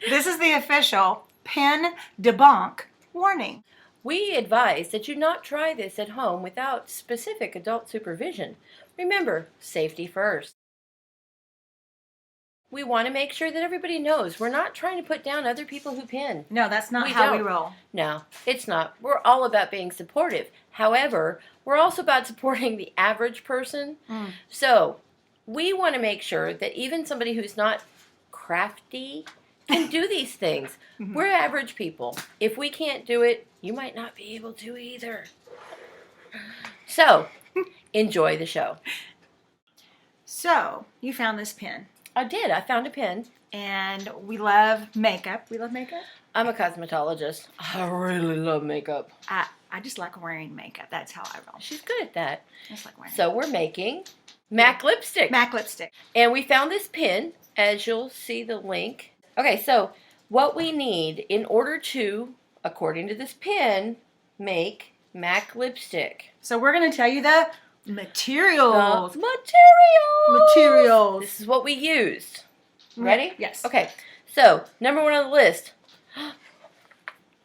This is the official Pin Debunk warning. We advise that you not try this at home without specific adult supervision. Remember, safety first. We want to make sure that everybody knows we're not trying to put down other people who pin. No, that's not how we roll. No, it's not. We're all about being supportive. However, we're also about supporting the average person. So we want to make sure that even somebody who's not crafty can do these things. We're average people. If we can't do it, you might not be able to either. So, enjoy the show. So, you found this pin. I did. I found a pin. And we love makeup. We love makeup? I'm a cosmetologist. I really love makeup. I just like wearing makeup. That's how I roll. She's good at that. I just like wearing So we're making MAC lipstick. MAC lipstick. And we found this pin, as you'll see the link. Okay, so what we need in order to, according to this pin, make MAC lipstick. So we're going to tell you the materials. Materials. This is what we used. Ready? Yes. Okay. So, number one on the list.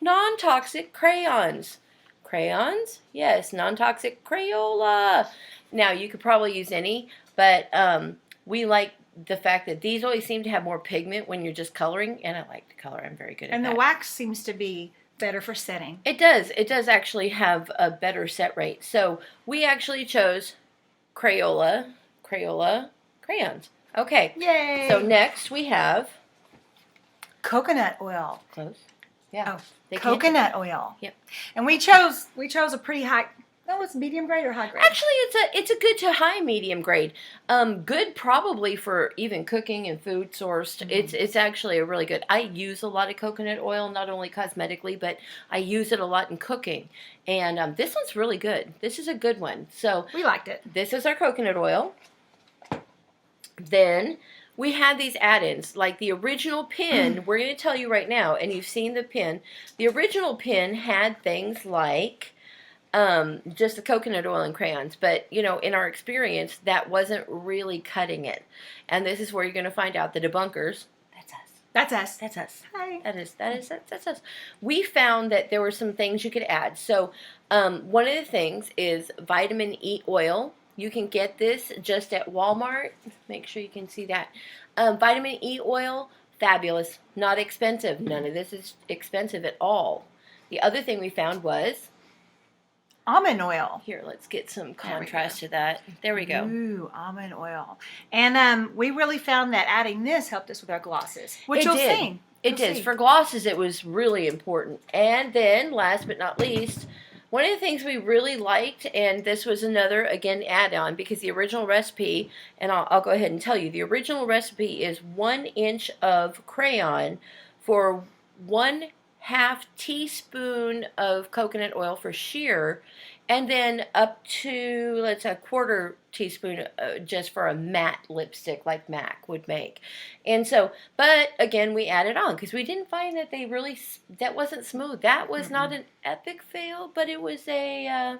Non-toxic crayons. Crayons? Yes, non-toxic Crayola. Now, you could probably use any, but we like the fact that these always seem to have more pigment when you're just coloring, and I like to color. I'm very good at that. And the wax seems to be better for setting. It does. It does actually have a better set rate. So we actually chose Crayola crayons. Okay. Yay! So next we have coconut oil. Close. Yeah. Oh, coconut oil. Yep. And we chose a pretty high. Oh, it's medium grade or high grade? Actually, it's a good to high medium grade. Good probably for even cooking and food sourced. It's actually a really good. I use a lot of coconut oil, not only cosmetically, but I use it a lot in cooking. And this one's really good. This is a good one. So we liked it. This is our coconut oil. Then we had these add-ins, like the original pin. We're going to tell you right now, and you've seen the pin. The original pin had things like just the coconut oil and crayons, but you know, in our experience, that wasn't really cutting it. And this is where you're going to find out the debunkers. That's us. That's us. That's us. Hi. That's us. We found that there were some things you could add. So one of the things is vitamin E oil. You can get this just at Walmart. Make sure you can see that. Vitamin E oil, fabulous, not expensive. None of this is expensive at all. The other thing we found was almond oil. Here, let's get some contrast to that. There we go. Ooh, almond oil. And we really found that adding this helped us with our glosses, which you'll see. It did. For glosses, it was really important. And then, last but not least, one of the things we really liked, and this was another, again, add-on, because the original recipe, and I'll go ahead and tell you, the original recipe is 1 inch of crayon for 1/2 teaspoon of coconut oil for sheer, and then up to, let's say, 1/4 teaspoon just for a matte lipstick like MAC would make. And so, but again, we added on because we didn't find that that wasn't smooth. That was not an epic fail, but it was a,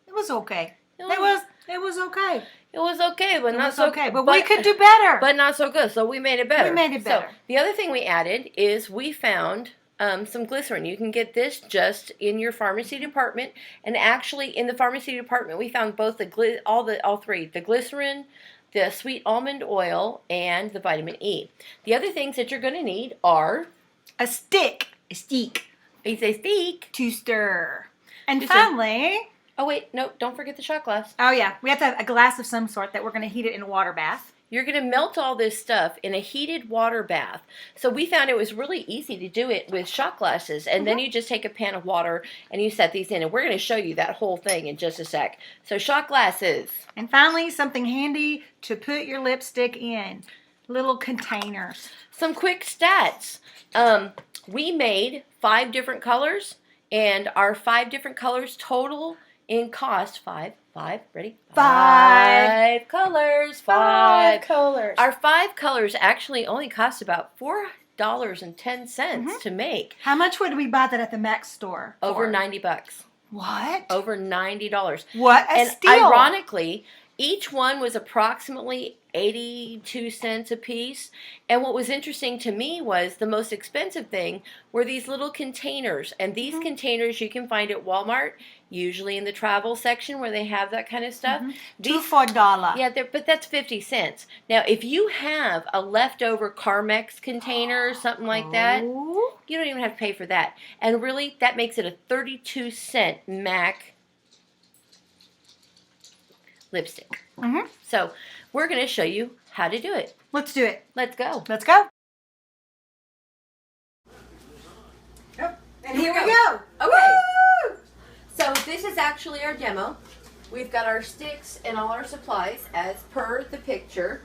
it was okay. It was okay. It was okay, but not so okay. But we could do better. But not so good, so we made it better. We made it better. So, the other thing we added is we found some glycerin. You can get this just in your pharmacy department, and actually in the pharmacy department we found both all three: the glycerin, the sweet almond oil, and the vitamin E. The other things that you're going to need are a stick. You say stick to stir. And finally, oh wait, no, don't forget the shot glass. Oh yeah, we have to have a glass of some sort that we're going to heat it in a water bath. You're going to melt all this stuff in a heated water bath. So we found it was really easy to do it with shot glasses. And then you just take a pan of water and you set these in. And we're going to show you that whole thing in just a sec. So shot glasses. And finally, something handy to put your lipstick in. Little containers. Some quick stats. We made 5 different colors. And our 5 different colors total in cost, ready? 5 colors. 5 colors. Our 5 colors actually only cost about $4.10 to make. How much would we buy that at the MAC store for? Over $90. What? Over $90. What a steal. Ironically, Each one was approximately 82 cents a piece. And what was interesting to me was the most expensive thing were these little containers. And these containers you can find at Walmart, usually in the travel section where they have that kind of stuff. Two for $1. Yeah, but that's 50 cents. Now, if you have a leftover Carmex container or something like that, you don't even have to pay for that. And really, that makes it a 32-cent MAC lipstick. So we're going to show you how to do it. Let's do it. Let's go. Let's go. Oh, and here we go. Okay. Woo! So this is actually our demo. We've got our sticks and all our supplies as per the picture.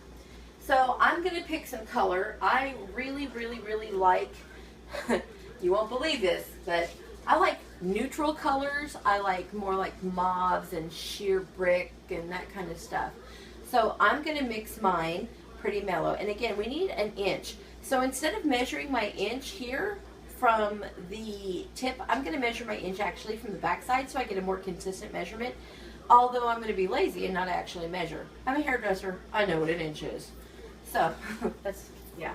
So I'm going to pick some color. I really, really, really like, you won't believe this, but I like neutral colors. I like more like mauves and sheer brick and that kind of stuff. So I'm going to mix mine pretty mellow. And again, we need an inch. So instead of measuring my inch here from the tip, I'm going to measure my inch actually from the back side so I get a more consistent measurement. Although I'm going to be lazy and not actually measure. I'm a hairdresser. I know what an inch is. So that's, yeah.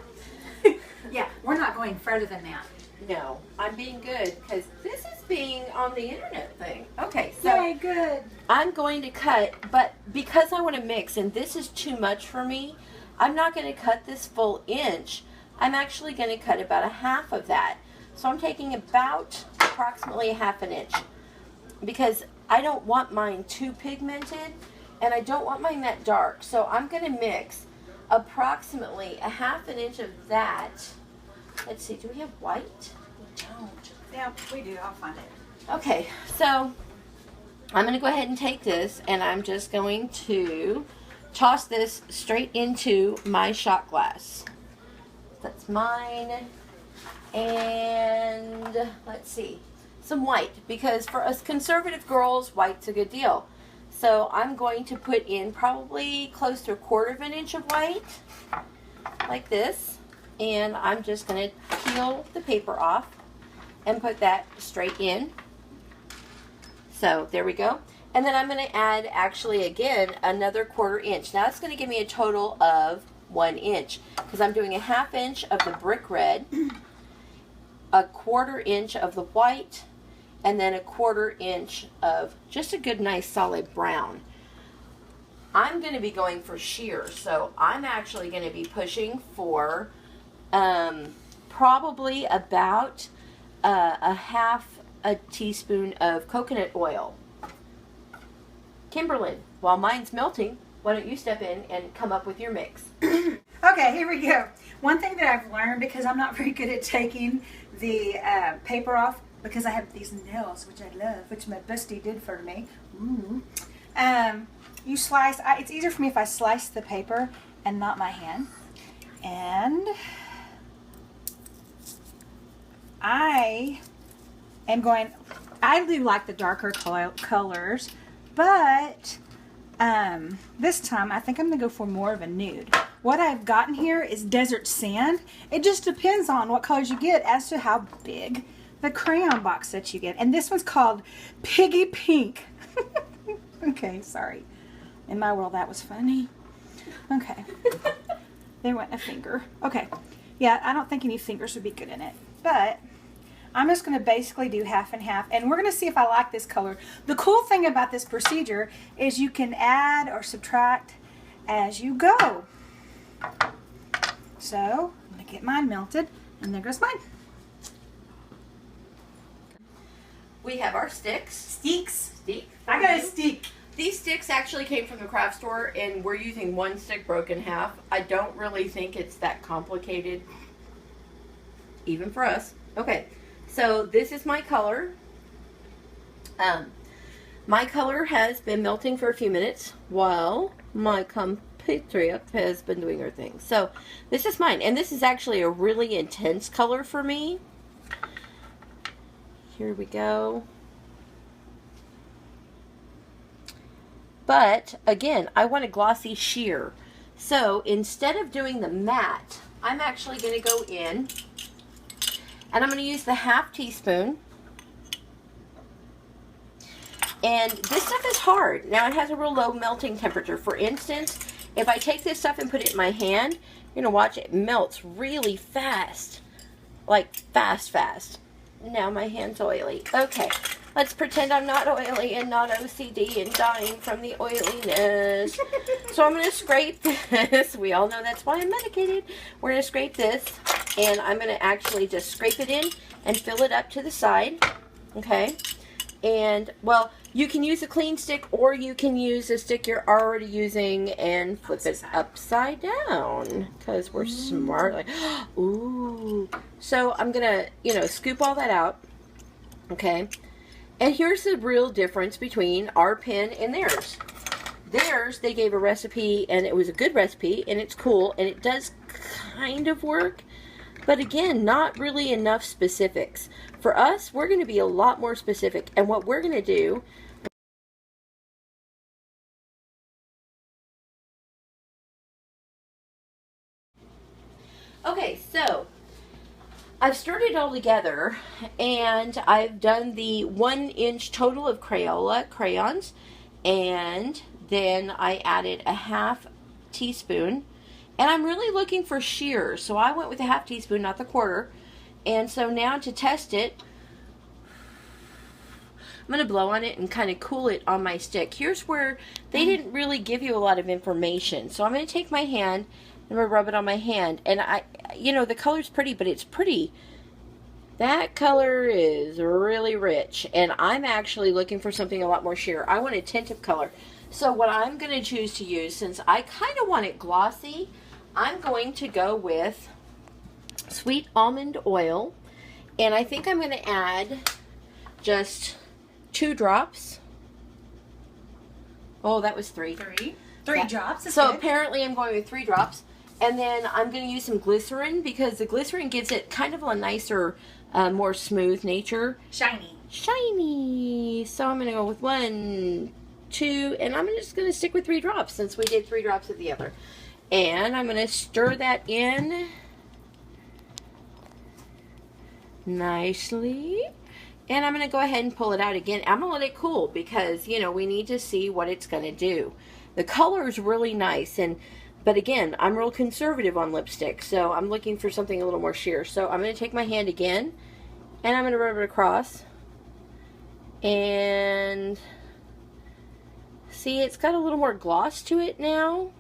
Yeah, we're not going further than that. No, I'm being good because this is being on the internet thing. Okay, so Yay, good. I'm going to cut, but because I want to mix and this is too much for me, I'm not going to cut this full inch. I'm actually going to cut about a half of that. So I'm taking about approximately a half an inch because I don't want mine too pigmented and I don't want mine that dark. So I'm going to mix approximately a half an inch of that. Let's see, do we have white? We don't. Yeah, we do. I'll find it. Okay, so I'm going to go ahead and take this and I'm just going to toss this straight into my shot glass. That's mine. And let's see, some white, because for us conservative girls, white's a good deal. So I'm going to put in probably close to 1/4 of an inch of white, like this. And I'm just going to peel the paper off and put that straight in. So there we go. And then I'm going to add actually again another 1/4 inch. Now that's going to give me a total of 1 inch because I'm doing a half inch of the brick red, a 1/4 inch of the white, and then a 1/4 inch of just a good nice solid brown. I'm going to be going for sheer, so I'm actually going to be pushing for probably about a half a teaspoon of coconut oil. Kimberlyn, while mine's melting, why don't you step in and come up with your mix? Okay, here we go. One thing that I've learned, because I'm not very good at taking the paper off, because I have these nails, which I love, which my bestie did for me. You slice, it's easier for me if I slice the paper and not my hand. And I do like the darker colors, but this time I think I'm going to go for more of a nude. What I've gotten here is desert sand. It just depends on what colors you get as to how big the crayon box that you get. And this one's called Piggy Pink. Okay, sorry. In my world, that was funny. Okay. There went a finger. Okay. Yeah, I don't think any fingers would be good in it. But I'm just going to basically do half and half. And we're going to see if I like this color. The cool thing about this procedure is you can add or subtract as you go. So, I'm going to get mine melted. And there goes mine. We have our sticks. Sticks. Stick. I got a stick. These sticks actually came from the craft store, and we're using one stick broken in half. I don't really think it's that complicated, even for us. Okay, so this is my color. My color has been melting for a few minutes while my compatriot has been doing her thing. So this is mine, and this is actually a really intense color for me. Here we go. But again, I want a glossy sheer. So instead of doing the matte, I'm actually going to go in and I'm going to use the 1/2 teaspoon And this stuff is hard. Now, it has a real low melting temperature. For instance, if I take this stuff and put it in my hand, you're going to watch it melts really fast. Like, fast. Now my hand's oily. Okay, let's pretend I'm not oily and not OCD and dying from the oiliness. So I'm going to scrape this. We all know that's why I'm medicated. We're going to scrape this, and I'm going to actually just scrape it in and fill it up to the side. Okay, and, well, you can use a clean stick, or you can use a stick you're already using and flip it upside down, because we're smart. Like, ooh. So I'm going to, scoop all that out, okay? And here's the real difference between our pin and theirs. Theirs, they gave a recipe, and it was a good recipe, and it's cool, and it does kind of work, but again, not really enough specifics. For us, we're going to be a lot more specific, and what we're going to do... Okay, so I've stirred it all together, and I've done the 1-inch total of Crayola crayons, and then I added a half teaspoon, and I'm really looking for sheer, so I went with a half teaspoon, not the quarter. And so now to test it, I'm going to blow on it and kind of cool it on my stick. Here's where they didn't really give you a lot of information, so I'm going to take my hand and I'm going to rub it on my hand, and the color's pretty, but it's pretty. That color is really rich, and I'm actually looking for something a lot more sheer. I want a tint of color. So what I'm going to choose to use, since I kind of want it glossy, I'm going to go with sweet almond oil, and I think I'm going to add just 2 drops. Oh, that was 3. 3 drops. So good. Apparently I'm going with 3 drops. And then I'm going to use some glycerin, because the glycerin gives it kind of a nicer, more smooth nature. Shiny. So I'm going to go with 1, 2, and I'm just going to stick with 3 drops, since we did 3 drops of the other. And I'm going to stir that in nicely. And I'm going to go ahead and pull it out again. I'm going to let it cool, because, we need to see what it's going to do. The color is really nice, but again, I'm real conservative on lipstick, so I'm looking for something a little more sheer. So I'm going to take my hand again, and I'm going to rub it across. And see, it's got a little more gloss to it now.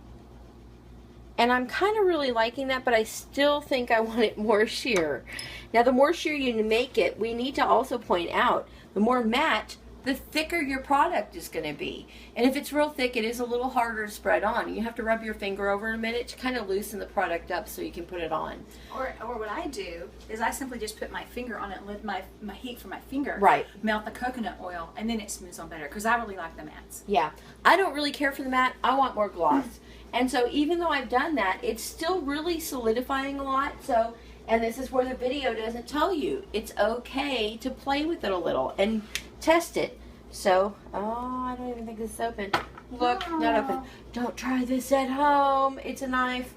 And I'm kind of really liking that, but I still think I want it more sheer. Now, the more sheer you make it, we need to also point out, the more matte, the thicker your product is going to be. And if it's real thick, it is a little harder to spread on. You have to rub your finger over a minute to kind of loosen the product up so you can put it on. Or what I do is I simply just put my finger on it and let my heat from my finger melt the coconut oil, and then it smooths on better, because I really like the mattes. Yeah. I don't really care for the matte. I want more gloss. And so even though I've done that, it's still really solidifying a lot. So, and this is where the video doesn't tell you. It's okay to play with it a little and test it. So, oh, I don't even think this is open. Look, not open. Don't try this at home. It's a knife.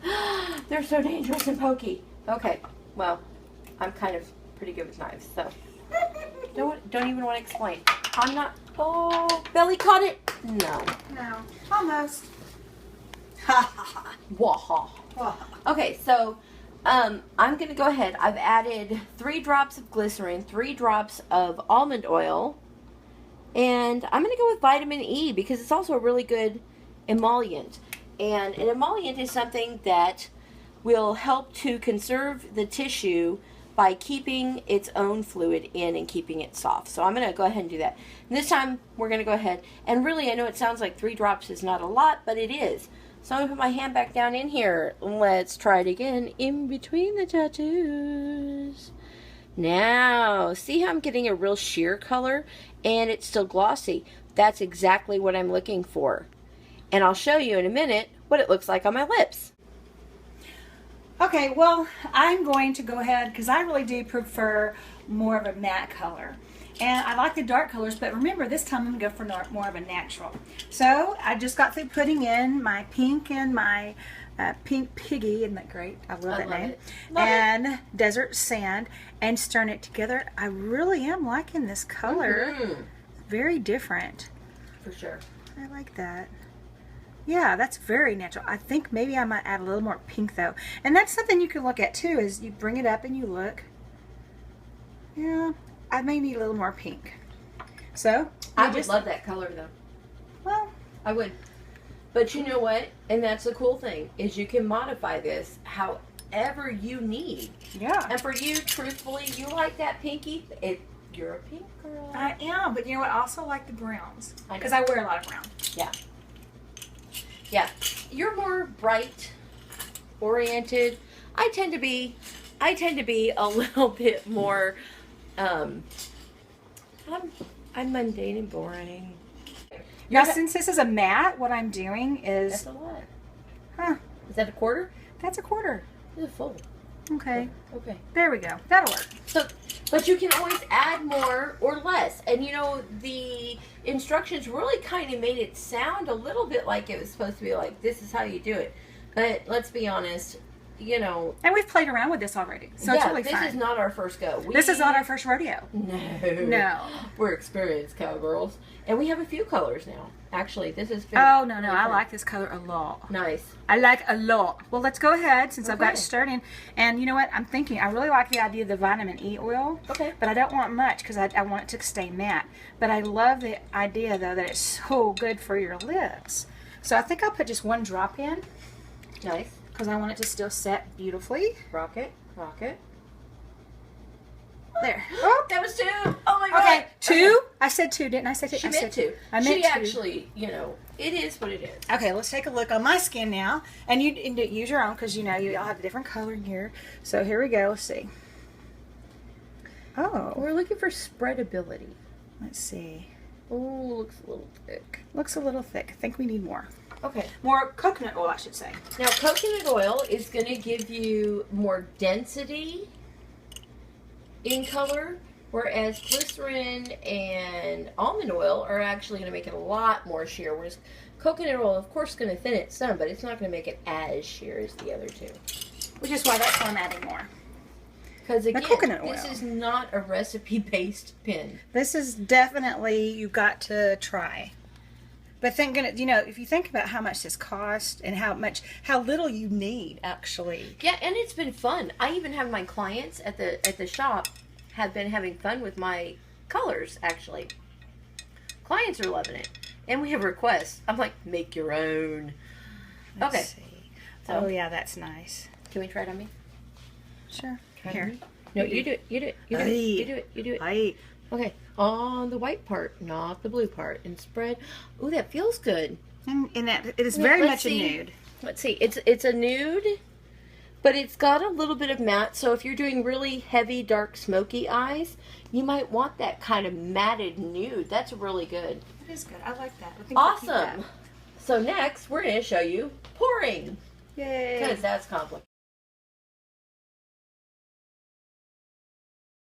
They're so dangerous and pokey. Okay, well, I'm kind of pretty good with knives, so don't even want to explain. I'm not. Oh, Belly caught it. No, almost. Waha. Okay, so I'm going to go ahead. I've added 3 drops of glycerin, 3 drops of almond oil, and I'm going to go with vitamin E, because it's also a really good emollient. And an emollient is something that will help to conserve the tissue by keeping its own fluid in and keeping it soft. So I'm going to go ahead and do that. And this time, we're going to go ahead. And really, I know it sounds like 3 drops is not a lot, but it is. So I'm going to put my hand back down in here. Let's try it again. In between the tattoos. Now, see how I'm getting a real sheer color? And it's still glossy. That's exactly what I'm looking for. And I'll show you in a minute what it looks like on my lips. Okay, well, I'm going to go ahead, because I really do prefer more of a matte color. And I like the dark colors, but remember, this time I'm going to go for more of a natural. So I just got through putting in my pink and my pink piggy. Isn't that great? I love that name. And desert sand, and stirring it together. I really am liking this color. very different. For sure. I like that. Yeah, that's very natural. I think maybe I might add a little more pink though. And that's something you can look at too, is you bring it up and you look. Yeah, I may need a little more pink. So, I would love that color though. Well, I would. But you know what? And that's the cool thing, is you can modify this however you need. yeah. And for you, truthfully, you like that pinky, you're a pink girl. I am, but you know what? I also like the browns. I know. Because I wear a lot of brown. Yeah. Yeah. You're more bright oriented. I tend to be a little bit more I'm mundane and boring. Now, since this is a matte, what I'm doing is... That's a lot. Huh. Is that a quarter? That's a quarter. It's a full. Okay. Okay. There we go. That'll work. So, but you can always add more or less. And you know, the instructions really kind of made it sound a little bit like it was supposed to be like, this is how you do it. But let's be honest, you know. And we've played around with this already. So it's really fun. This is not our first go. This is not our first rodeo. No. No. We're experienced cowgirls. And we have a few colors now. Actually, this is Oh, no. I like this color a lot. Nice. I like a lot. Well, let's go ahead since I've got it started. And you know what? I'm thinking, I really like the idea of the vitamin E oil. Okay. But I don't want much because I want it to stay matte. But I love the idea, though, that it's so good for your lips. So I think I'll put just one drop in. Nice. Because I want it to still set beautifully. Rock it. Rock it. There. Oh, that was two. Oh my god. Okay, two. Okay. I said two, didn't I? Say two. She meant two. I meant she two. actually, you know, it is what it is. Okay, let's take a look on my skin now, and you use your own because you know you all have a different color in here. So here we go. Let's see. Oh, We're looking for spreadability. let's see. Oh, looks a little thick. Looks a little thick. I think we need more. Okay. More coconut oil, I should say. Now, coconut oil is going to give you more density in color, whereas glycerin and almond oil are actually going to make it a lot more sheer, whereas coconut oil, of course, is going to thin it some, but it's not going to make it as sheer as the other two. Which is why that's why I'm adding more. Because again, coconut oil. This is not a recipe-based pin. This is definitely, you've got to try. But thinking, you know, if you think about how much this costs and how little you need, actually. Yeah, and it's been fun. I even have my clients at the shop have been having fun with my colors, actually. Clients are loving it. And we have requests. I'm like, make your own. Let's Okay. see. So, Oh, yeah, that's nice. can we try it on me? Sure. Try it Here. on me? No, you do it. You do it. You do it. You do it. You do it. Right. Okay. On the white part, not the blue part. And spread. Ooh, that feels good. And that it is very much a nude. Let's see. It's a nude, but it's got a little bit of matte. So if you're doing really heavy, dark, smoky eyes, you might want that kind of matted nude. That's really good. It is good. I like that. I think we'll keep that. Awesome. So next, we're going to show you pouring. Yay. Because that's complicated.